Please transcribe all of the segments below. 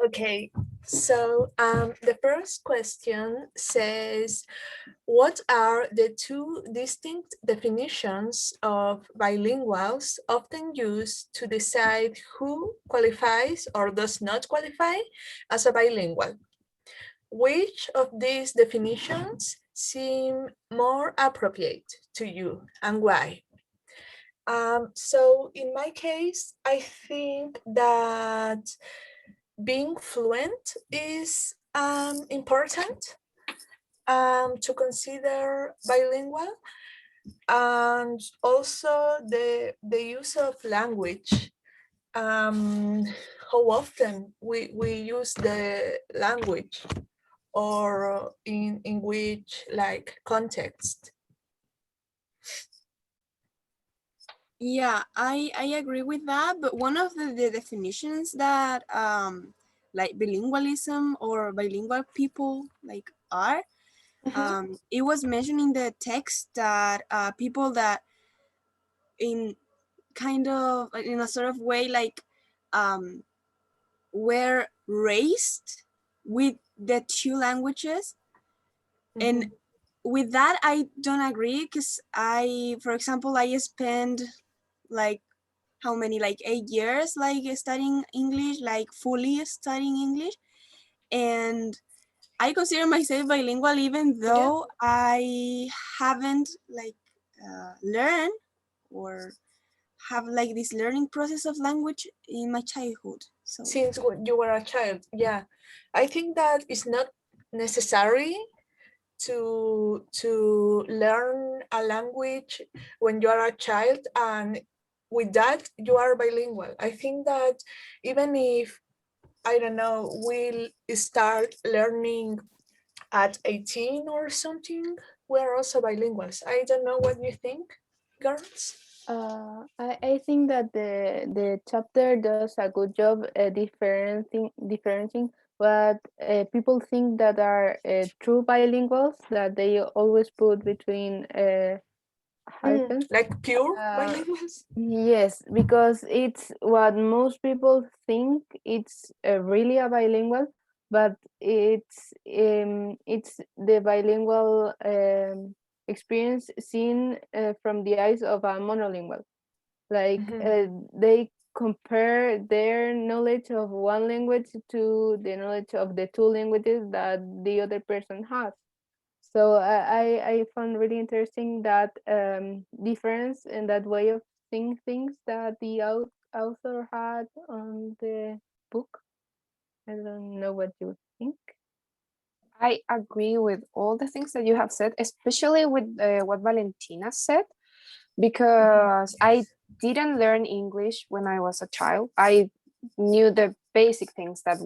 Okay, so the first question says, what are the two distinct definitions of bilinguals often used to decide who qualifies or does not qualify as a bilingual? Which of these definitions seem more appropriate to you and why? So in my case, I think that being fluent is important to consider bilingual, and also the use of language. Um, how often we use the language, or in which like context. Yeah, I agree with that, but one of the definitions that like bilingualism or bilingual people like are, Mhm. it was mentioned in the text that people that in kind of in a sort of way like um, were raised with the two languages. And Mhm. with that I don't agree, because for example, I spent like how many, like 8 years like studying English, like fully studying English. And I consider myself bilingual even Yeah. though I haven't like learned or have like this learning process of language in my childhood. So Since when you were a child, yeah, I think that it's not necessary to learn a language when you are a child, and with that you are bilingual. I think that even if, I don't know, we'll start learning at 18 or something, we're also bilinguals. I don't know what you think, girls. I think that the chapter does a good job differentiating what people think that are true bilinguals, that they always put between hyphens. Like pure Uh, bilinguals. yes, because it's what most people think it's really a bilingual, but it's the bilingual experience seen from the eyes of a monolingual. Like Mhm. they compare their knowledge of one language to the knowledge of the two languages that the other person has. So I found really interesting that difference in that way of seeing things that the author had on the book. I don't know what you think. I agree with all the things that you have said, especially with what Valentina said, Mhm. because I Yes. didn't learn English when I was a child. I knew the basic things that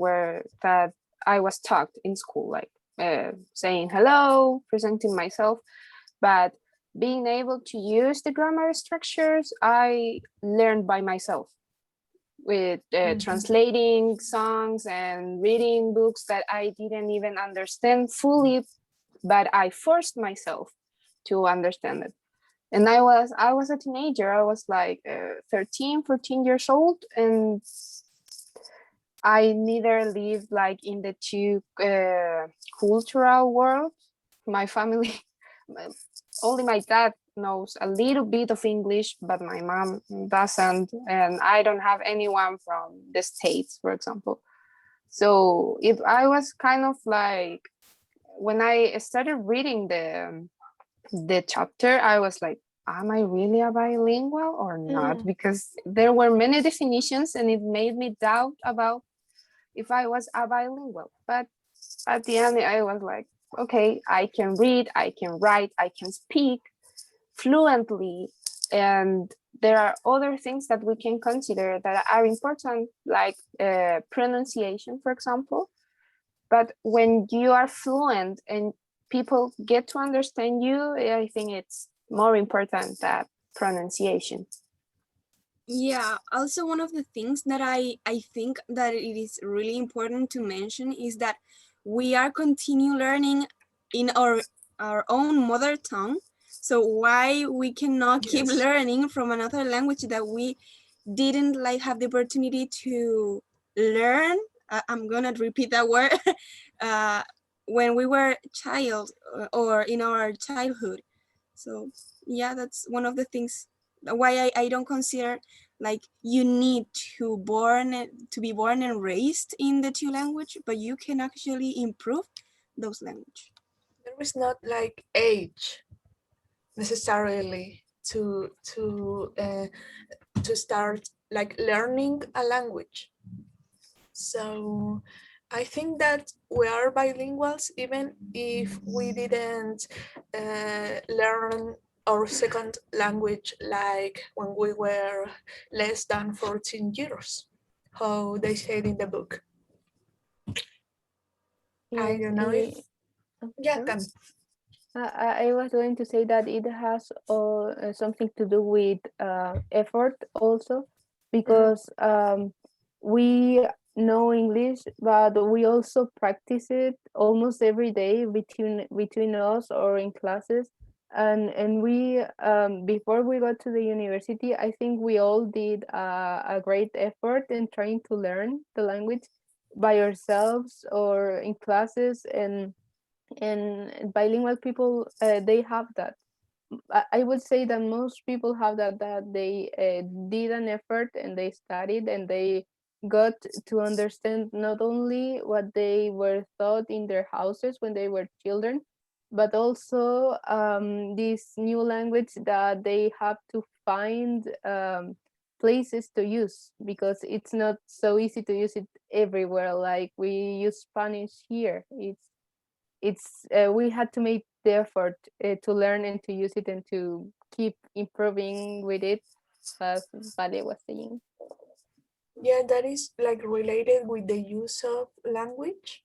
I was taught in school, like saying hello, presenting myself, but being able to use the grammar structures, I learned by myself with Mhm. translating songs and reading books that I didn't even understand fully, but I forced myself to understand it. And I was a teenager. I was like 13, 14 years old, and I neither lived like in the two cultural world. My family, only my dad knows a little bit of English, but my mom doesn't, and I don't have anyone from the States, for example. So if I was kind of like, when I started reading the chapter, I was like, am I really a bilingual or not? Mm. Because there were many definitions, and it made me doubt about if I was a bilingual. But at the end, I was like, okay, I can read, I can write, I can speak fluently. And there are other things that we can consider that are important, like pronunciation, for example. But when you are fluent and people get to understand you, I think it's more important than pronunciation. yeah, also one of the things that I think that it is really important to mention is that we are continue learning in our own mother tongue. So why we cannot keep Yes. learning from another language that we didn't like have the opportunity to learn I'm gonna repeat that word, when we were child, or in our childhood. So yeah, that's one of the things why I don't consider like you need to be born and raised in the two language, but you can actually improve those language. There is not like age necessarily to start like learning a language. So I think that we are bilinguals even if we didn't learn our second language like when we were less than 14 years, how they said in the book. I Yes, don't know if, yeah, sorry? can. I was going to say that it has something to do with effort also, because we know English, but we also practice it almost every day between us or in classes. And we before we got to the university, I think we all did a great effort in trying to learn the language by ourselves or in classes. And bilingual people, they have that. I would say that most people have that they did an effort and they studied and they got to understand not only what they were taught in their houses when they were children, but also this new language that they have to find places to use, because it's not so easy to use it everywhere like we use Spanish here. It's we had to make the effort to learn and to use it and to keep improving with it, as Vale was saying. Yeah, that is like related with the use of language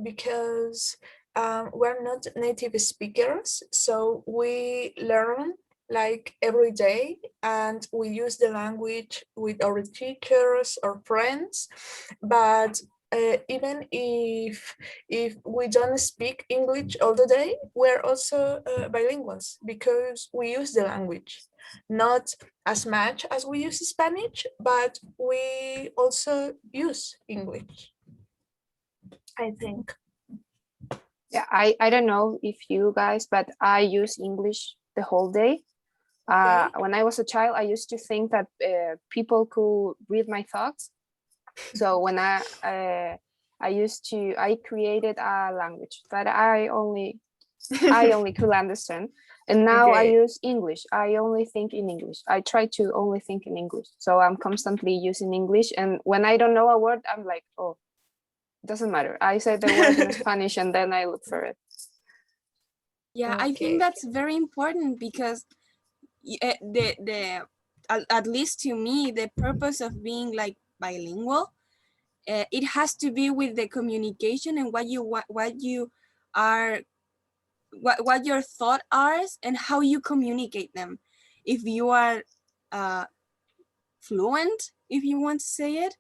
because we're not native speakers, so we learn like every day and we use the language with our teachers or friends. But even if we don't speak English all the day, we're also bilinguals because we use the language, not as much as we use Spanish, but we also use English, I think. Yeah, I don't know if you guys, but I use English the whole day. Okay. When I was a child, I used to think that people could read my thoughts. So when I created a language that I only could understand. And now I Okay. use English. I only think in English. I try to only think in English. So I'm constantly using English. And when I don't know a word, I'm like, oh, doesn't matter. I say the word in Spanish and then I look for it. Yeah, I think Okay. that's very important because the at least to me, the purpose of being like bilingual, it has to be with the communication and what you are, what your thought are and how you communicate them. If you are fluent, if you want to say it,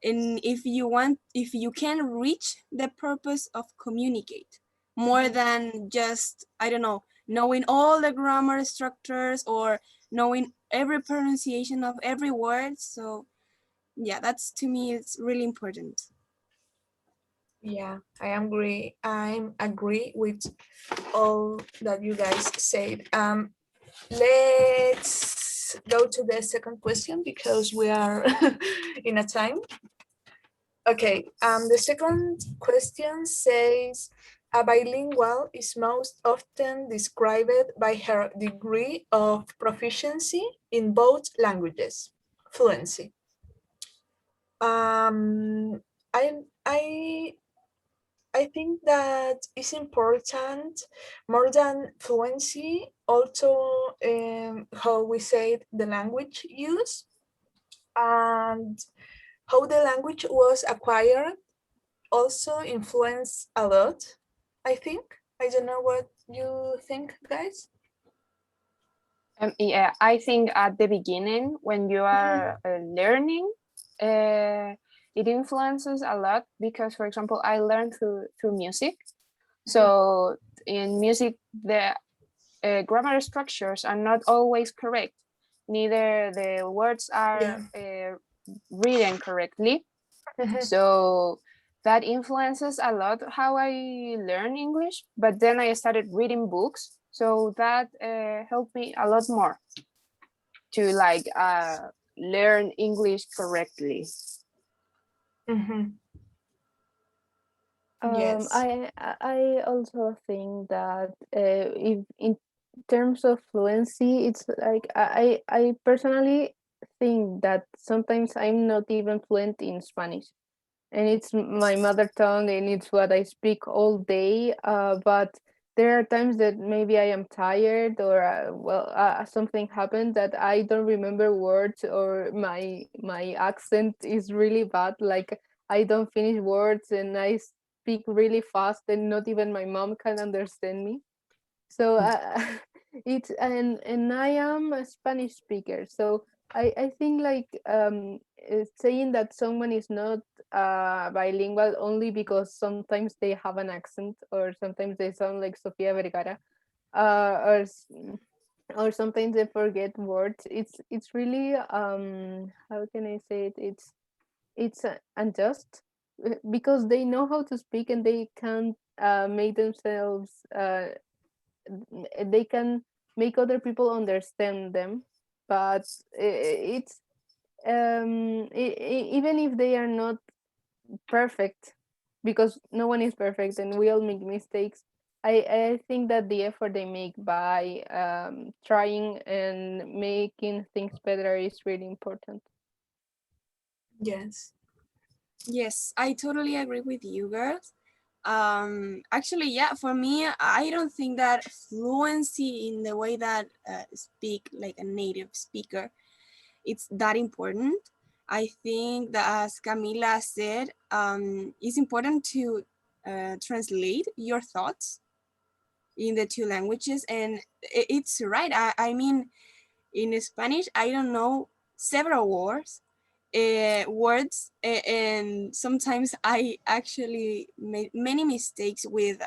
and if you can reach the purpose of communicate more than just, I don't know, knowing all the grammar structures or knowing every pronunciation of every word. So yeah, that's, to me, it's really important. Yeah, I agree with all that you guys said. Let's go to the second question because we are in a time. Okay, the second question says, a bilingual is most often described by her degree of proficiency in both languages, fluency. Um, I I think that it's important more than fluency, also how we say the language use and how the language was acquired also influence a lot, I think. I don't know what you think, guys. Yeah, I think at the beginning when you are learning, it influences a lot because, for example, I learned through music. So in music, the grammar structures are not always correct. Neither the words are Yeah. written correctly. Mhm. So that influences a lot how I learn English. But then I started reading books, so that helped me a lot more to like learn English correctly. Mhm. Yes. I also think that if in terms of fluency, it's like I personally think that sometimes I'm not even fluent in Spanish, and it's my mother tongue and it's what I speak all day. But there are times that maybe I am tired or something happened that I don't remember words, or my accent is really bad. Like I don't finish words and I speak really fast and not even my mom can understand me. So it's and I am a Spanish speaker, so I think like saying that someone is not bilingual only because sometimes they have an accent or sometimes they sound like Sofia Vergara, uh, or s- or sometimes they forget words. It's really how can I say it? It's unjust, because they know how to speak and they can make themselves they can make other people understand them, but it's even if they are not perfect, because no one is perfect and we all make mistakes. I think that the effort they make by trying and making things better is really important. Yes. Yes, I totally agree with you girls. Actually, yeah, for me, I don't think that fluency in the way that speak like a native speaker, it's that important. I think that, as Camila said, it's important to translate your thoughts in the two languages, and it's right. I mean, in Spanish, I don't know several words, and sometimes I actually made many mistakes with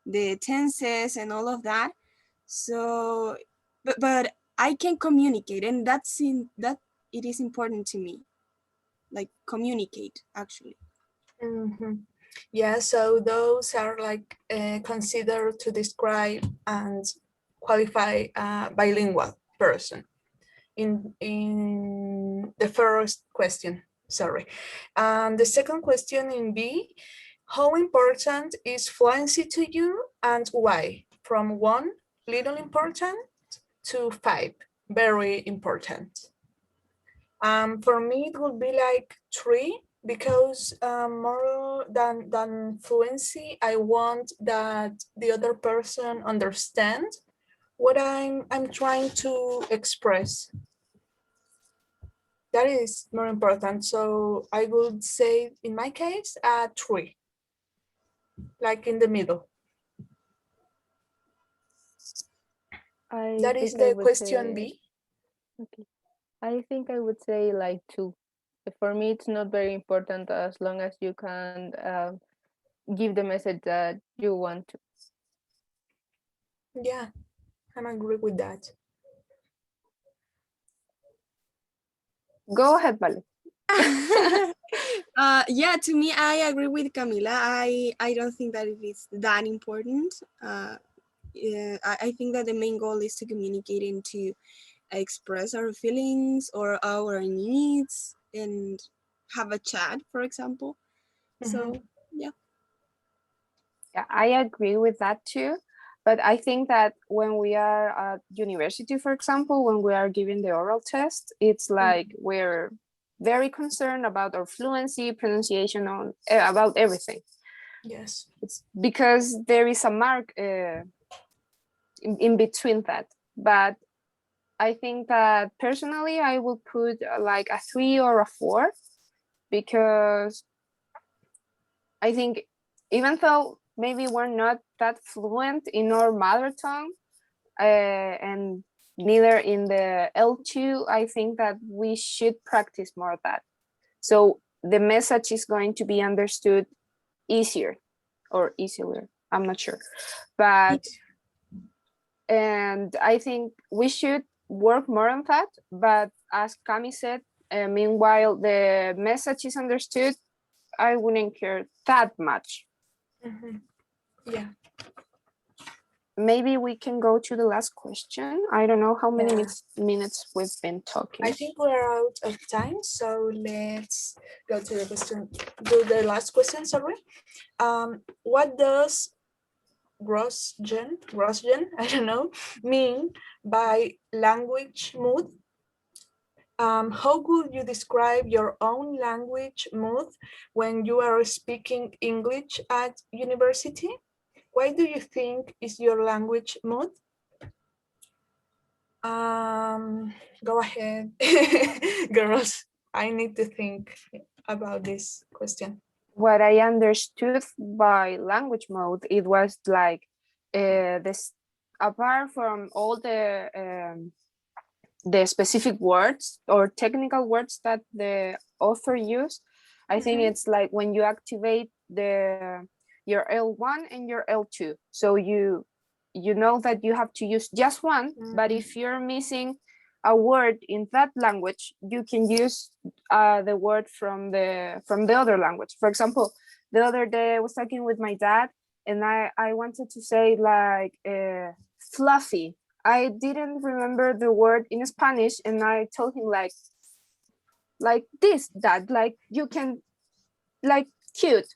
the tenses and all of that. So, but I can communicate, and that it is important to me, like communicate actually. Mhm. Yeah, so those are like considered to describe and qualify a bilingual person in the first question. Sorry. And the second question in B, how important is fluency to you and why? From one, little important, to five, very important. For me, it would be like three, because more than fluency, I want that the other person understand what I'm trying to express. That is more important. So I would say, in my case, three, like in the middle. I That is think I the would question say B. okay. I think I would say like two. For me, it's not very important as long as you can give the message that you want to. Yeah, I'm agree with that. Go ahead, Vale. Yeah, to me, I agree with Camila. I don't think that it is that important. Yeah, I think that the main goal is to communicate and to express our feelings or our needs and have a chat, for example. Mhm. So yeah. Yeah, I agree with that too. But I think that when we are at university, for example, when we are giving the oral test, it's like we're very concerned about our fluency, pronunciation, on about everything. Yes. It's because there is a mark in between that. But I think that personally, I will put like a 3 or a 4, because I think even though maybe we're not that fluent in our mother tongue, and neither in the L2, I think that we should practice more of that. So the message is going to be understood easier or easier. I'm not sure. But, and I think we should work more on that. But as Cami said, Meanwhile, the message is understood, I wouldn't care that much. Mhm. Yeah. Maybe we can go to the last question. I don't know how many Yeah. minutes we've been talking. I think we're out of time, so let's go to the question. Do the last question, sorry. What does Grosjean, I don't know, mean by language mood? How would you describe your own language mood when you are speaking English at university? Why do you think is your language mood? Go ahead, girls. I need to think about this question. What I understood by language mode, it was like this, apart from all the specific words or technical words that the author used, I think it's like when you activate your L1 and your L2. So you know that you have to use just one, but if you're missing a word in that language, you can use the word from the other language. For example, the other day I was talking with my dad, and I wanted to say like fluffy. I didn't remember the word in Spanish, and I told him like this, that like you can, like cute,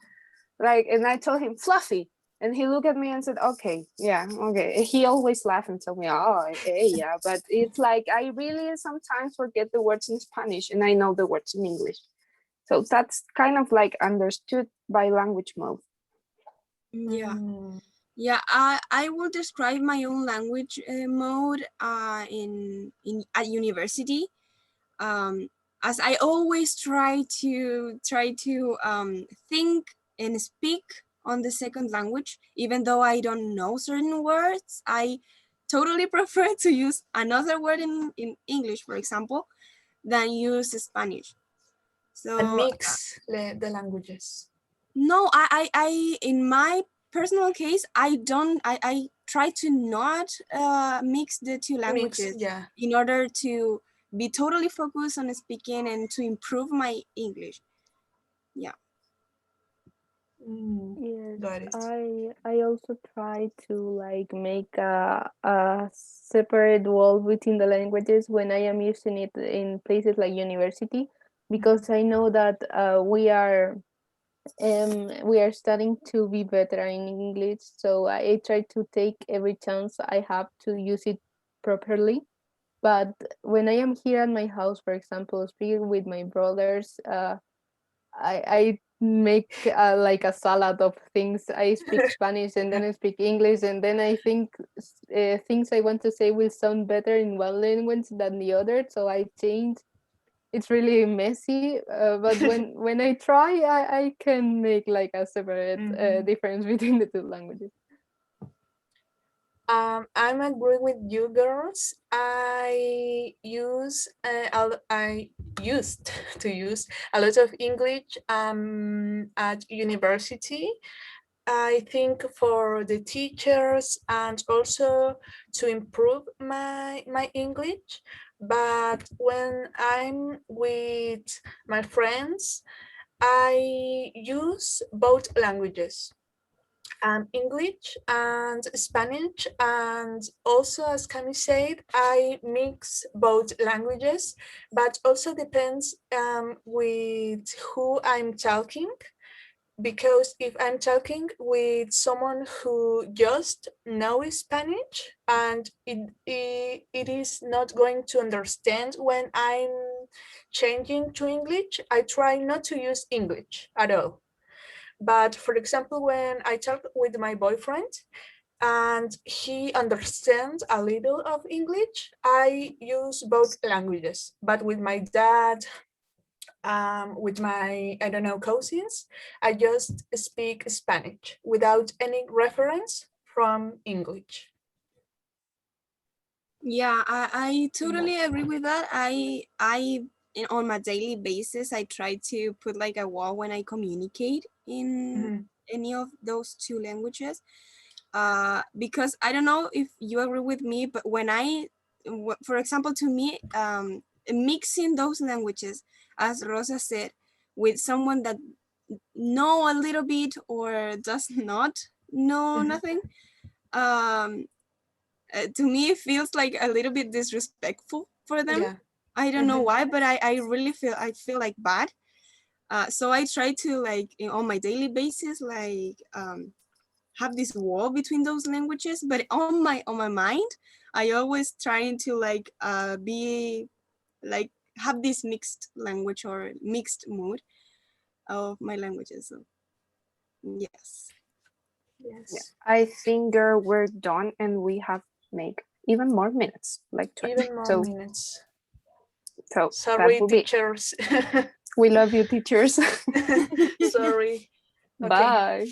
like, and I told him fluffy, and he looked at me and said, okay, yeah, okay. He always laughed and told me, oh, okay, yeah, but it's like I really sometimes forget the words in Spanish and I know the words in English. So that's kind of like understood by language mode. Yeah. Yeah, I will describe my own language mode in at university. As I always try to think and speak on the second language, even though I don't know certain words. I totally prefer to use another word in English, for example, than use Spanish. So And mix the languages. no, I in my personal case, I try to not mix the two languages Yeah. in order to be totally focused on speaking and to improve my English. Yeah. Yes, Got it. I also try to like make a separate wall between the languages when I am using it in places like university, because I know that we are starting to be better in English, so I try to take every chance I have to use it properly. But when I am here at my house, for example, speaking with my brothers, I make like a salad of things. I speak Spanish and then I speak English, and then I think things I want to say will sound better in one language than the other, so I change. It's really messy, but when I try, I can make like a separate difference between the two languages. I'm agreeing with you girls. I used to use a lot of English at university. I think for the teachers and also to improve my English. But when I'm with my friends, I use both languages, English and Spanish, and also, as Cami said, I mix both languages, but also depends with who I'm talking, because if I'm talking with someone who just knows Spanish and it is not going to understand when I'm changing to English, I try not to use English at all. But for example, when I talk with my boyfriend and he understands a little of English, I use both languages. But with my dad, with my, I don't know, cousins, I just speak Spanish without any reference from English. Yeah, I totally agree with that. On my daily basis, I try to put like a wall when I communicate in any of those two languages. Because I don't know if you agree with me, but when for example, to me, mixing those languages, as Rosa said, with someone that know a little bit or does not know Mhm. nothing, to me it feels like a little bit disrespectful for them. Yeah. I don't know Mhm. why, but I really feel like bad. So I try to like on my daily basis, like have this wall between those languages. But on my mind, I always trying to like be like have this mixed language or mixed mood of my languages. So yes. Yes. I think, girl, we're done and we have make even more minutes, like 20. Even more So minutes. that Sorry, will be. teachers. We love you, teachers. Sorry. Okay. Bye.